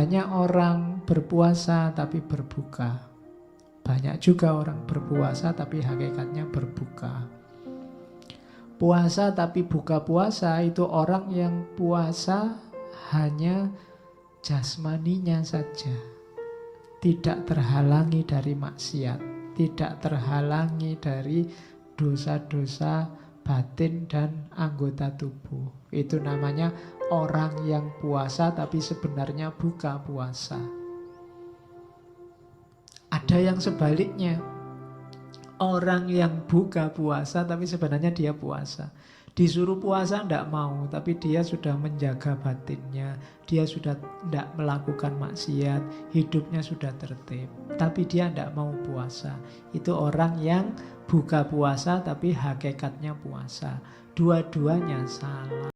banyak orang berpuasa tapi berbuka. Banyak juga orang berpuasa tapi hakikatnya berbuka. Puasa tapi buka puasa itu orang yang puasa hanya jasmaninya saja, tidak terhalangi dari maksiat, tidak terhalangi dari dosa-dosa batin dan anggota tubuh. Itu namanya orang yang puasa tapi sebenarnya buka puasa. Ada yang sebaliknya, orang yang buka puasa tapi sebenarnya dia puasa. Disuruh puasa tidak mau, tapi dia sudah menjaga batinnya, dia sudah tidak melakukan maksiat, hidupnya sudah tertib, tapi dia tidak mau puasa. Itu orang yang buka puasa tapi hakikatnya puasa. Dua-duanya salah.